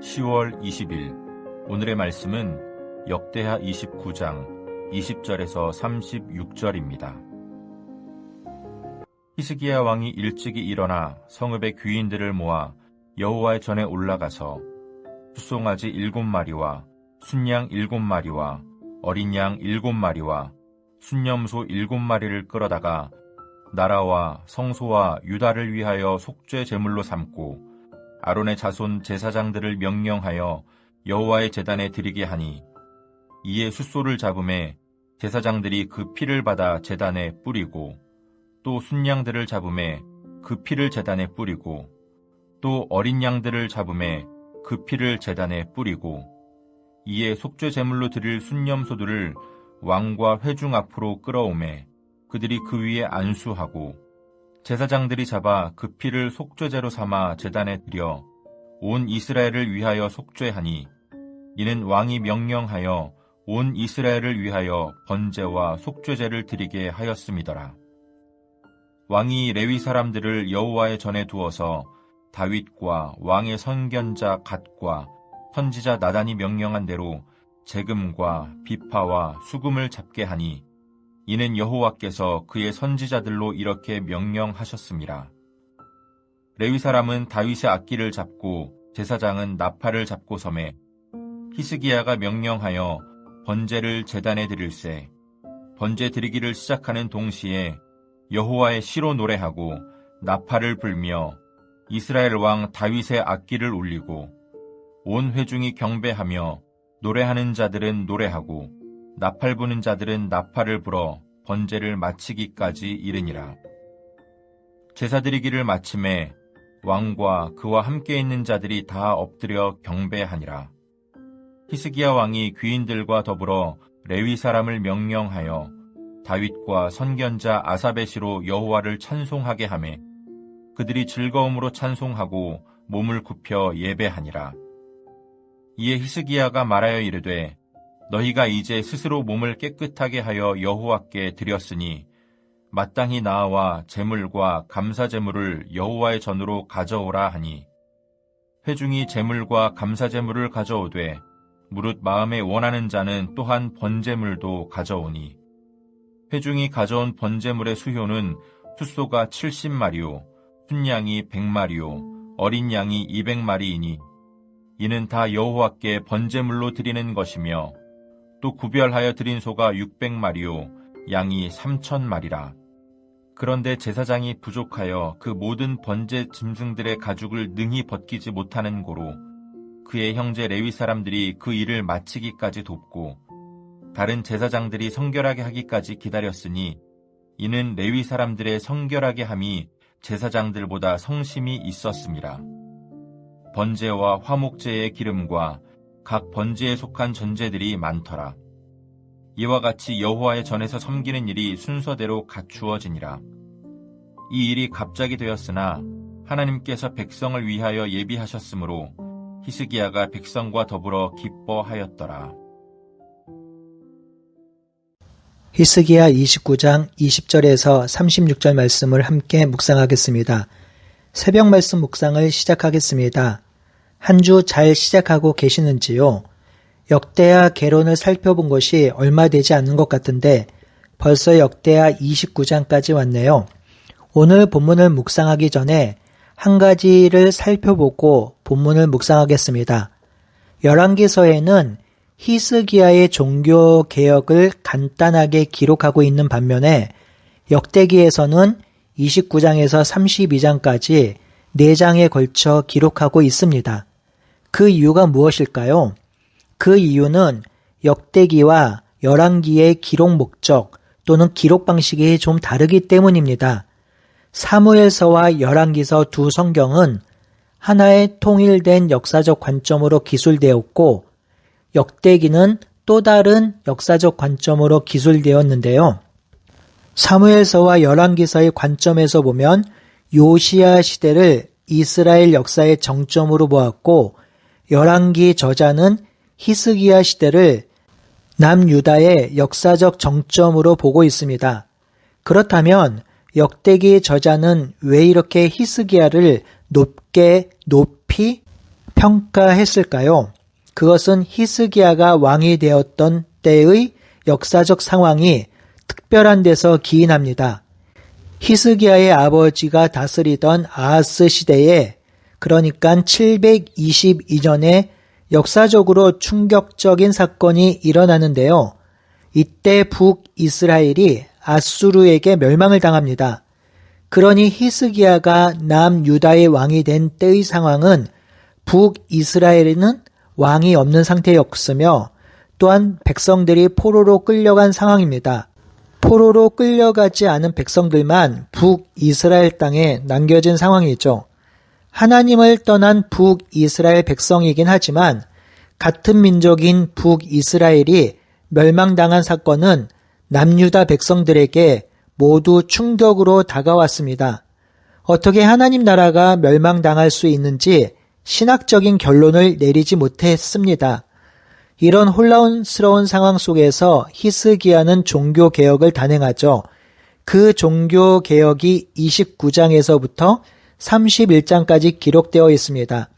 10월 20일 오늘의 말씀은 역대하 29장 20절에서 36절입니다. 히스기야 왕이 일찍이 일어나 성읍의 귀인들을 모아 여호와의 전에 올라가서 숫송아지 7마리와 순양 7마리와 어린 양 7마리와 순염소 7마리를 끌어다가 나라와 성소와 유다를 위하여 속죄 제물로 삼고 아론의 자손 제사장들을 명령하여 여호와의 제단에 드리게 하니 이에 숫소를 잡음에 제사장들이 그 피를 받아 제단에 뿌리고 또 순양들을 잡음에 그 피를 제단에 뿌리고 또 어린 양들을 잡음에 그 피를 제단에 뿌리고 이에 속죄 제물로 드릴 순염소들을 왕과 회중 앞으로 끌어오매 그들이 그 위에 안수하고 제사장들이 잡아 그 피를 속죄제로 삼아 제단에 드려 온 이스라엘을 위하여 속죄하니 이는 왕이 명령하여 온 이스라엘을 위하여 번제와 속죄제를 드리게 하였음이더라. 왕이 레위 사람들을 여호와의 전에 두어서 다윗과 왕의 선견자 갓과 선지자 나단이 명령한 대로 재금과 비파와 수금을 잡게 하니 이는 여호와께서 그의 선지자들로 이렇게 명령하셨습니다. 레위 사람은 다윗의 악기를 잡고 제사장은 나팔을 잡고 서매 히스기야가 명령하여 번제를 제단에 드릴세 번제 드리기를 시작하는 동시에 여호와의 시로 노래하고 나팔을 불며 이스라엘 왕 다윗의 악기를 울리고 온 회중이 경배하며 노래하는 자들은 노래하고 나팔 부는 자들은 나팔을 불어 번제를 마치기까지 이르니라. 제사 드리기를 마침에 왕과 그와 함께 있는 자들이 다 엎드려 경배하니라. 히스기야 왕이 귀인들과 더불어 레위 사람을 명령하여 다윗과 선견자 아삽의 시로 여호와를 찬송하게 하매 그들이 즐거움으로 찬송하고 몸을 굽혀 예배하니라. 이에 히스기야가 말하여 이르되 너희가 이제 스스로 몸을 깨끗하게 하여 여호와께 드렸으니 마땅히 나와 제물과 감사제물을 여호와의 전으로 가져오라 하니 회중이 제물과 감사제물을 가져오되 무릇 마음에 원하는 자는 또한 번제물도 가져오니 회중이 가져온 번제물의 수효는 숫소가 70마리요 순양이 100마리요 어린 양이 200마리이니 이는 다 여호와께 번제물로 드리는 것이며 또 구별하여 드린 소가 600마리요 양이 3000마리라. 그런데 제사장이 부족하여 그 모든 번제 짐승들의 가죽을 능히 벗기지 못하는 고로 그의 형제 레위 사람들이 그 일을 마치기까지 돕고 다른 제사장들이 성결하게 하기까지 기다렸으니 이는 레위 사람들의 성결하게 함이 제사장들보다 성심이 있었습니다. 번제와 화목제의 기름과 각 번제에 속한 전제들이 많더라. 이와 같이 여호와의 전에서 섬기는 일이 순서대로 갖추어지니라. 이 일이 갑자기 되었으나 하나님께서 백성을 위하여 예비하셨으므로 히스기야가 백성과 더불어 기뻐하였더라. 히스기야 29장 20절에서 36절 말씀을 함께 묵상하겠습니다. 새벽 말씀 묵상을 시작하겠습니다. 한 주 잘 시작하고 계시는지요? 역대하 개론을 살펴본 것이 얼마 되지 않는 것 같은데 벌써 역대하 29장까지 왔네요. 오늘 본문을 묵상하기 전에 한 가지를 살펴보고 본문을 묵상하겠습니다. 열왕기서에는 히스기야의 종교 개혁을 간단하게 기록하고 있는 반면에 역대기에서는 29장에서 32장까지 4장에 걸쳐 기록하고 있습니다. 그 이유가 무엇일까요? 그 이유는 역대기와 열왕기의 기록 목적 또는 기록 방식이 좀 다르기 때문입니다. 사무엘서와 열왕기서 두 성경은 하나의 통일된 역사적 관점으로 기술되었고 역대기는 또 다른 역사적 관점으로 기술되었는데요. 사무엘서와 열왕기서의 관점에서 보면 요시야 시대를 이스라엘 역사의 정점으로 보았고 열왕기 저자는 히스기야 시대를 남유다의 역사적 정점으로 보고 있습니다. 그렇다면 역대기 저자는 왜 이렇게 히스기야를 높이 평가했을까요? 그것은 히스기야가 왕이 되었던 때의 역사적 상황이 특별한 데서 기인합니다. 히스기야의 아버지가 다스리던 아하스 시대에, 그러니까 722년에 역사적으로 충격적인 사건이 일어나는데요. 이때 북이스라엘이 아수르에게 멸망을 당합니다. 그러니 히스기야가 남유다의 왕이 된 때의 상황은 북이스라엘에는 왕이 없는 상태였으며 또한 백성들이 포로로 끌려간 상황입니다. 포로로 끌려가지 않은 백성들만 북이스라엘 땅에 남겨진 상황이죠. 하나님을 떠난 북이스라엘 백성이긴 하지만 같은 민족인 북이스라엘이 멸망당한 사건은 남유다 백성들에게 모두 충격으로 다가왔습니다. 어떻게 하나님 나라가 멸망당할 수 있는지 신학적인 결론을 내리지 못했습니다. 이런 혼란스러운 상황 속에서 히스기야는 종교개혁을 단행하죠. 그 종교개혁이 29장에서부터 31장까지 기록되어 있습니다.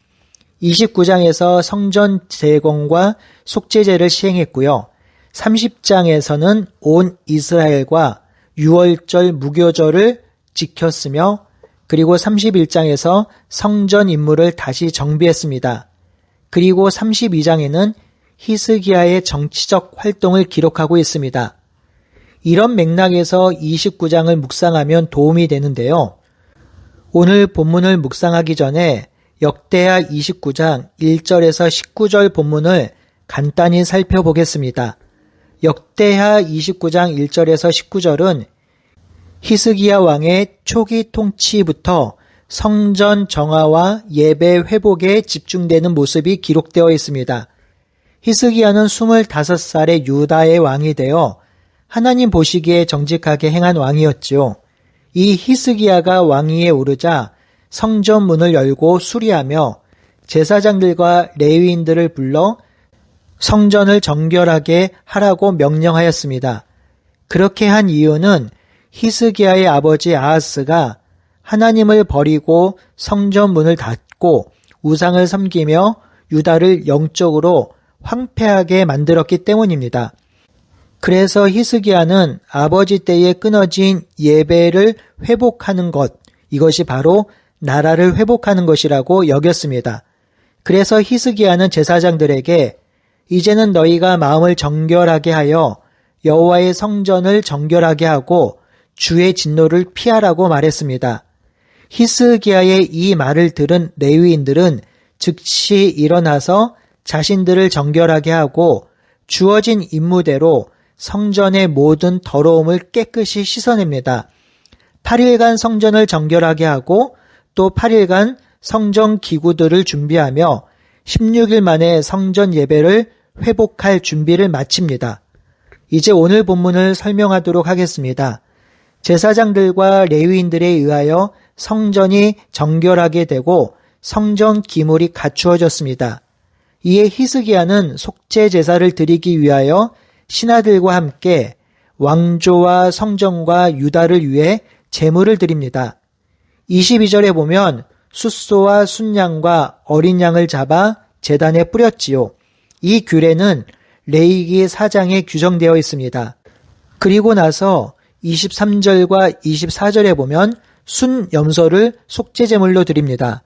29장에서 성전 재건과 속죄제를 시행했고요. 30장에서는 온 이스라엘과 유월절 무교절을 지켰으며 그리고 31장에서 성전 임무를 다시 정비했습니다. 그리고 32장에는 히스기야의 정치적 활동을 기록하고 있습니다. 이런 맥락에서 29장을 묵상하면 도움이 되는데요. 오늘 본문을 묵상하기 전에 역대하 29장 1절에서 19절 본문을 간단히 살펴보겠습니다. 역대하 29장 1절에서 19절은 히스기야 왕의 초기 통치부터 성전 정화와 예배 회복에 집중되는 모습이 기록되어 있습니다. 히스기야는 25살의 유다의 왕이 되어 하나님 보시기에 정직하게 행한 왕이었지요. 이 히스기야가 왕위에 오르자 성전 문을 열고 수리하며 제사장들과 레위인들을 불러 성전을 정결하게 하라고 명령하였습니다. 그렇게 한 이유는 히스기야의 아버지 아하스가 하나님을 버리고 성전 문을 닫고 우상을 섬기며 유다를 영적으로 황폐하게 만들었기 때문입니다. 그래서 히스기야는 아버지 때에 끊어진 예배를 회복하는 것, 이것이 바로 나라를 회복하는 것이라고 여겼습니다. 그래서 히스기야는 제사장들에게 이제는 너희가 마음을 정결하게 하여 여호와의 성전을 정결하게 하고 주의 진노를 피하라고 말했습니다. 히스기야의 이 말을 들은 레위인들은 즉시 일어나서 자신들을 정결하게 하고 주어진 임무대로 성전의 모든 더러움을 깨끗이 씻어냅니다. 8일간 성전을 정결하게 하고 또 8일간 성전 기구들을 준비하며 16일 만에 성전 예배를 회복할 준비를 마칩니다. 이제 오늘 본문을 설명하도록 하겠습니다. 제사장들과 레위인들에 의하여 성전이 정결하게 되고 성전 기물이 갖추어졌습니다. 이에 히스기야는 속죄 제사를 드리기 위하여 신하들과 함께 왕조와 성전과 유다를 위해 제물을 드립니다. 22절에 보면 숫소와 순양과 어린 양을 잡아 제단에 뿌렸지요. 이 규례는 레위기 4장에 규정되어 있습니다. 그리고 나서 23절과 24절에 보면 순염소를 속죄 제물로 드립니다.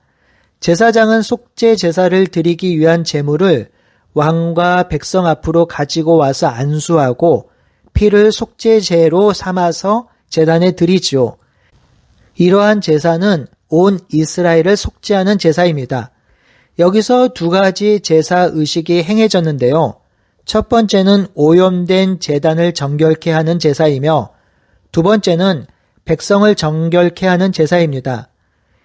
제사장은 속죄 제사를 드리기 위한 제물을 왕과 백성 앞으로 가지고 와서 안수하고 피를 속죄제로 삼아서 제단에 드리지요. 이러한 제사는 온 이스라엘을 속죄하는 제사입니다. 여기서 두 가지 제사 의식이 행해졌는데요. 첫 번째는 오염된 제단을 정결케 하는 제사이며 두 번째는 백성을 정결케 하는 제사입니다.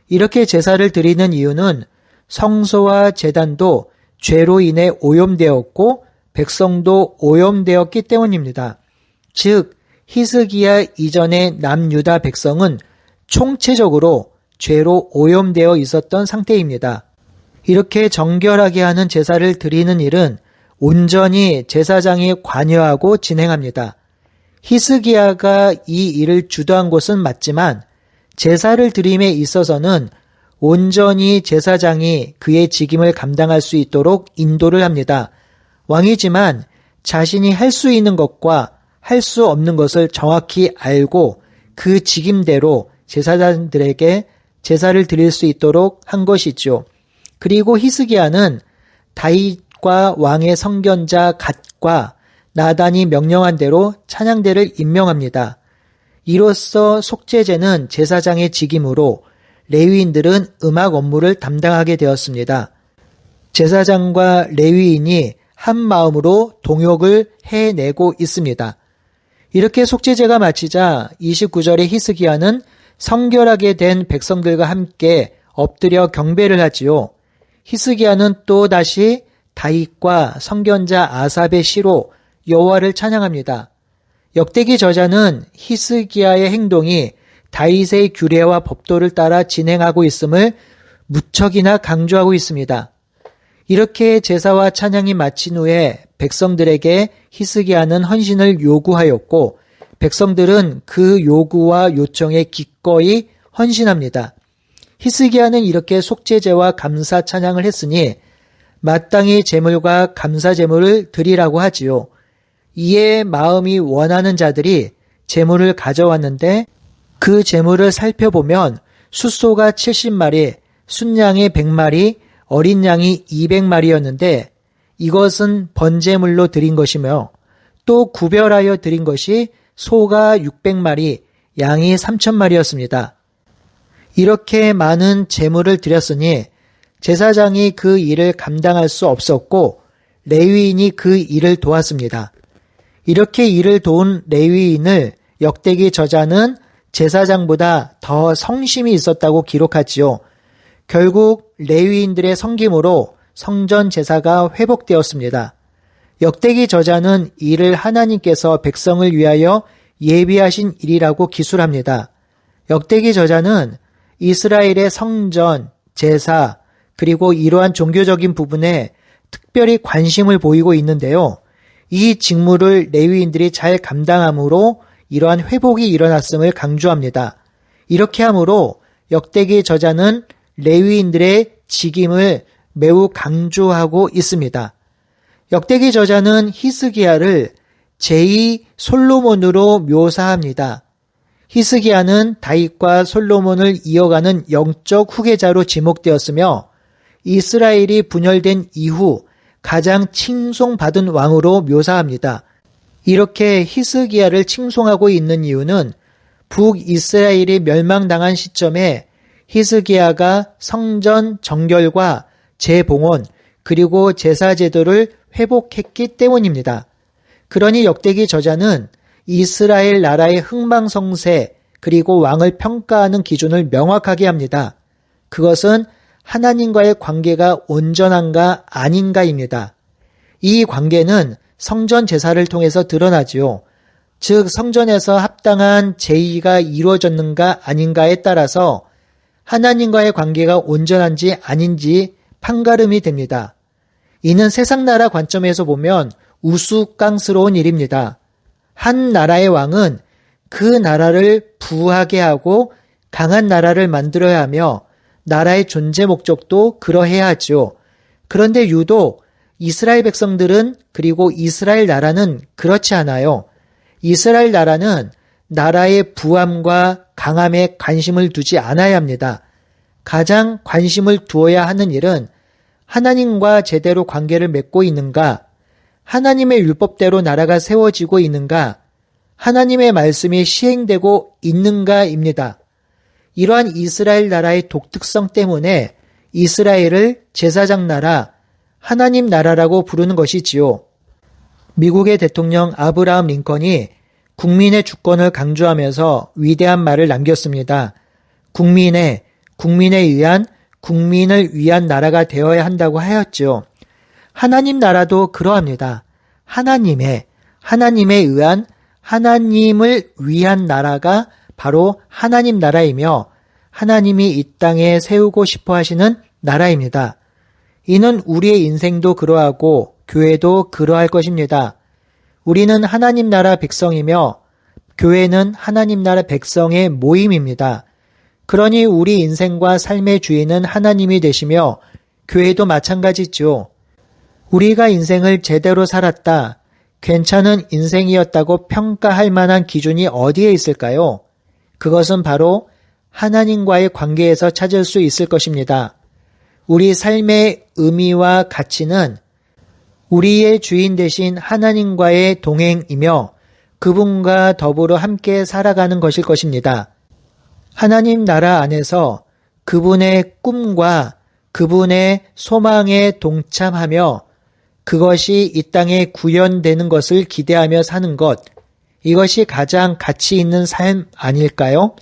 이렇게 제사를 드리는 이유는 성소와 제단도 죄로 인해 오염되었고 백성도 오염되었기 때문입니다. 즉 히스기야 이전의 남유다 백성은 총체적으로 죄로 오염되어 있었던 상태입니다. 이렇게 정결하게 하는 제사를 드리는 일은 온전히 제사장이 관여하고 진행합니다. 히스기야가 이 일을 주도한 것은 맞지만 제사를 드림에 있어서는 온전히 제사장이 그의 직임을 감당할 수 있도록 인도를 합니다. 왕이지만 자신이 할 수 있는 것과 할 수 없는 것을 정확히 알고 그 직임대로 제사장들에게 제사를 드릴 수 있도록 한 것이죠. 그리고 히스기야는 다윗과 왕의 선견자 갓과 나단이 명령한 대로 찬양대를 임명합니다. 이로써 속죄제는 제사장의 직임으로 레위인들은 음악 업무를 담당하게 되었습니다. 제사장과 레위인이 한 마음으로 동역을 해내고 있습니다. 이렇게 속죄제가 마치자 29절에 히스기야는 성결하게 된 백성들과 함께 엎드려 경배를 하지요. 히스기야는 또 다시 다윗과 선견자 아삽의 시로 여호와를 찬양합니다. 역대기 저자는 히스기야의 행동이 다윗의 규례와 법도를 따라 진행하고 있음을 무척이나 강조하고 있습니다. 이렇게 제사와 찬양이 마친 후에 백성들에게 히스기야는 헌신을 요구하였고 백성들은 그 요구와 요청에 기꺼이 헌신합니다. 히스기야는 이렇게 속죄제와 감사 찬양을 했으니 마땅히 제물과 감사 제물을 드리라고 하지요. 이에 마음이 원하는 자들이 제물을 가져왔는데 그 제물을 살펴보면 숫소가 70마리, 순양이 100마리, 어린 양이 200마리였는데 이것은 번제물로 드린 것이며 또 구별하여 드린 것이 소가 600마리, 양이 3000마리였습니다. 이렇게 많은 제물을 드렸으니 제사장이 그 일을 감당할 수 없었고 레위인이 그 일을 도왔습니다. 이렇게 일을 도운 레위인을 역대기 저자는 제사장보다 더 성심이 있었다고 기록하지요. 결국 레위인들의 섬김으로 성전 제사가 회복되었습니다. 역대기 저자는 이를 하나님께서 백성을 위하여 예비하신 일이라고 기술합니다. 역대기 저자는 이스라엘의 성전, 제사, 그리고 이러한 종교적인 부분에 특별히 관심을 보이고 있는데요. 이 직무를 레위인들이 잘 감당함으로 이러한 회복이 일어났음을 강조합니다. 이렇게 함으로 역대기 저자는 레위인들의 직임을 매우 강조하고 있습니다. 역대기 저자는 히스기야를 제2 솔로몬으로 묘사합니다. 히스기야는 다윗과 솔로몬을 이어가는 영적 후계자로 지목되었으며 이스라엘이 분열된 이후 가장 칭송받은 왕으로 묘사합니다. 이렇게 히스기야를 칭송하고 있는 이유는 북이스라엘이 멸망당한 시점에 히스기야가 성전 정결과 재봉헌 그리고 제사제도를 회복했기 때문입니다. 그러니 역대기 저자는 이스라엘 나라의 흥망성쇠 그리고 왕을 평가하는 기준을 명확하게 합니다. 그것은 하나님과의 관계가 온전한가 아닌가입니다. 이 관계는 성전 제사를 통해서 드러나지요. 즉 성전에서 합당한 제의가 이루어졌는가 아닌가에 따라서 하나님과의 관계가 온전한지 아닌지 판가름이 됩니다. 이는 세상 나라 관점에서 보면 우스꽝스러운 일입니다. 한 나라의 왕은 그 나라를 부하게 하고 강한 나라를 만들어야 하며 나라의 존재 목적도 그러해야 하죠. 그런데 유독 이스라엘 백성들은 그리고 이스라엘 나라는 그렇지 않아요. 이스라엘 나라는 나라의 부함과 강함에 관심을 두지 않아야 합니다. 가장 관심을 두어야 하는 일은 하나님과 제대로 관계를 맺고 있는가, 하나님의 율법대로 나라가 세워지고 있는가, 하나님의 말씀이 시행되고 있는가입니다. 이러한 이스라엘 나라의 독특성 때문에 이스라엘을 제사장 나라, 하나님 나라라고 부르는 것이지요. 미국의 대통령 아브라함 링컨이 국민의 주권을 강조하면서 위대한 말을 남겼습니다. 국민에 의한 국민을 위한 나라가 되어야 한다고 하였죠. 하나님 나라도 그러합니다. 하나님에 의한 하나님을 위한 나라가 바로 하나님 나라이며 하나님이 이 땅에 세우고 싶어 하시는 나라입니다. 이는 우리의 인생도 그러하고 교회도 그러할 것입니다. 우리는 하나님 나라 백성이며 교회는 하나님 나라 백성의 모임입니다. 그러니 우리 인생과 삶의 주인은 하나님이 되시며 교회도 마찬가지죠. 우리가 인생을 제대로 살았다, 괜찮은 인생이었다고 평가할 만한 기준이 어디에 있을까요? 그것은 바로 하나님과의 관계에서 찾을 수 있을 것입니다. 우리 삶의 의미와 가치는 우리의 주인 되신 하나님과의 동행이며 그분과 더불어 함께 살아가는 것일 것입니다. 하나님 나라 안에서 그분의 꿈과 그분의 소망에 동참하며 그것이 이 땅에 구현되는 것을 기대하며 사는 것, 이것이 가장 가치 있는 삶 아닐까요?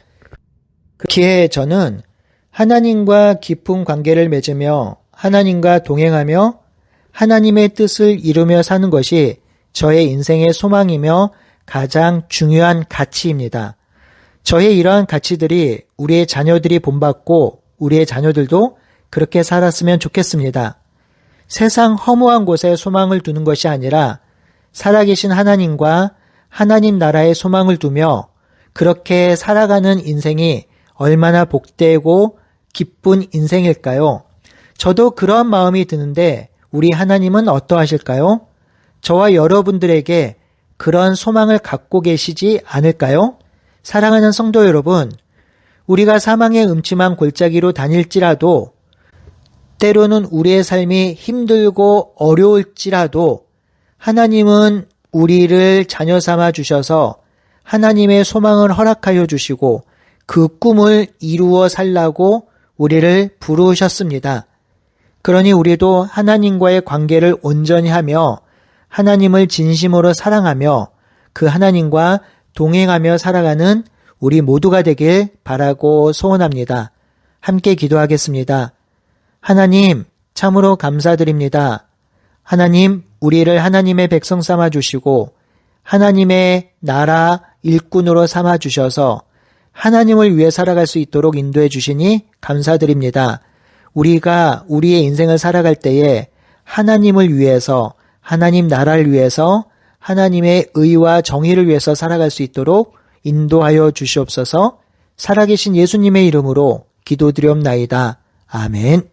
그렇기에 저는 하나님과 깊은 관계를 맺으며 하나님과 동행하며 하나님의 뜻을 이루며 사는 것이 저의 인생의 소망이며 가장 중요한 가치입니다. 저의 이러한 가치들이 우리의 자녀들이 본받고 우리의 자녀들도 그렇게 살았으면 좋겠습니다. 세상 허무한 곳에 소망을 두는 것이 아니라 살아계신 하나님과 하나님 나라에 소망을 두며 그렇게 살아가는 인생이 얼마나 복되고 기쁜 인생일까요? 저도 그런 마음이 드는데 우리 하나님은 어떠하실까요? 저와 여러분들에게 그런 소망을 갖고 계시지 않을까요? 사랑하는 성도 여러분, 우리가 사망의 음침한 골짜기로 다닐지라도 때로는 우리의 삶이 힘들고 어려울지라도 하나님은 우리를 자녀 삼아 주셔서 하나님의 소망을 허락하여 주시고 그 꿈을 이루어 살라고 우리를 부르셨습니다. 그러니 우리도 하나님과의 관계를 온전히 하며 하나님을 진심으로 사랑하며 그 하나님과 동행하며 살아가는 우리 모두가 되길 바라고 소원합니다. 함께 기도하겠습니다. 하나님, 참으로 감사드립니다. 하나님, 우리를 하나님의 백성 삼아 주시고 하나님의 나라 일꾼으로 삼아 주셔서 하나님을 위해 살아갈 수 있도록 인도해 주시니 감사드립니다. 우리가 우리의 인생을 살아갈 때에 하나님을 위해서, 하나님 나라를 위해서, 하나님의 의와 정의를 위해서 살아갈 수 있도록 인도하여 주시옵소서. 살아계신 예수님의 이름으로 기도드리옵나이다. 아멘.